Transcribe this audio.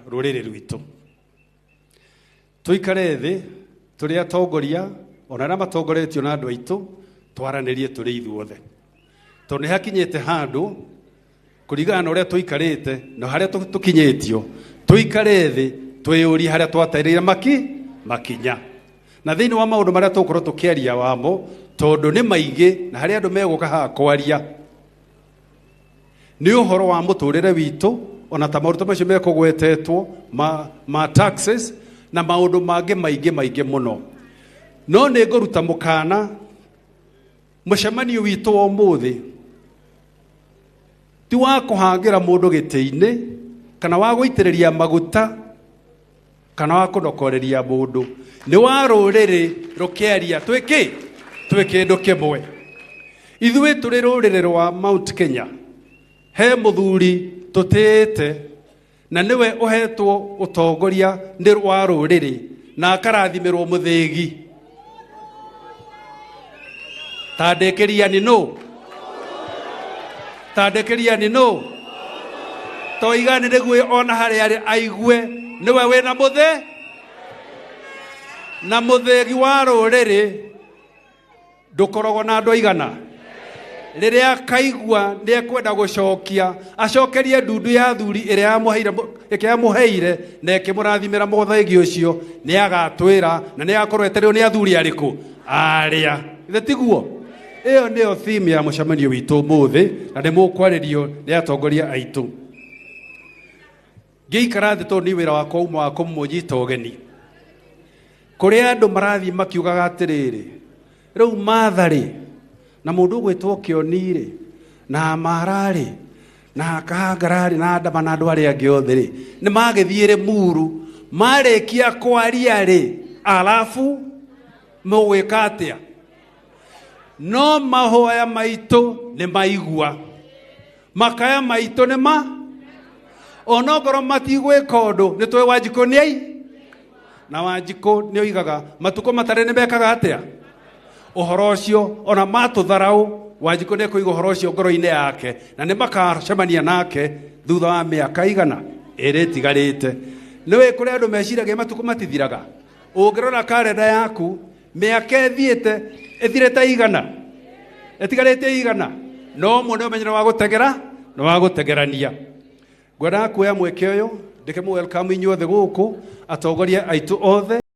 Rurere rwitũ tuikare thi turi atongoria ona na matongoretio na andu aitu twaranirie turi ithuothe tondu hakinyete handu kurigana uria tuikarite na haria tukinyetio tuikare thi twiyuri haria twatarire makinya na thiini wa maundu maria tukorwo tukiaria wamo tondu ni maige na haria andu meguka ha kwaria ni uhoro wa muturire witu ona ta maundu macio mekugwetetwo ma taxes na maundu mange maige muno no ne ngoruta mukana mucemanio witu wa muthi ti wa kuhangira mundu gitiine kana wa guitiriria maguta kana wa kunokoreria mundu ni wa ruriri rukiaria twiki ndu kimwe ithuĩ turi ruriri rwa Mount Kenya he muthuri tutete na niwe uhetwo utongoria ndi rwa ruriri na akarathimirwo muthegi tandekeria ni no toigane niguo ona hari ari aigue niwe wina na muthegi wa ruriri ndukorogo na andu aigana riria kaigua ni ekwenda gucokia acokerie ndundu ya thuri iria yamuheire na ikimurathimira muthegi ucio ni agatwira na ni akorwo etereirwo ni athuri ariku aria ithe tiguo iyo niyo theme ya mucemanio witu muthi na ni mukwaririo ni atongoria aitu ngiikara thi tondu ni wira wakwa uma wa kumunyita ugeni kuria andu marathi makiugaga atiriri riu mathari na mundu gwitwo kionire na marari na kagarari na ndama na andu aria angi othe ri ni magithiire muru marekia kwaria ri alafu mugwika atia no mahoya maitu ni maigua makaya maitu ni onogoro matigwika undu ni twe Wanjiku ni ai na Wanjiku ni oigaga matuko matare ni bekaga atia uhoro ucio ona matutharau Wanjiku ne kuiga uhoro ucio ngoro-ini yake na ni makacemania nake thutha wa miaka igana iri tigarite niwe kuri andu meciragia matuko matithiraga ungirora kalenda yaku miaka ethiite ethirete igana etigarite igana no mune umenyero wa gutegera no wa gutegerania gwenda kuoya mweke uyu ndike mu welcome inyuothe guku atongoria aitu othe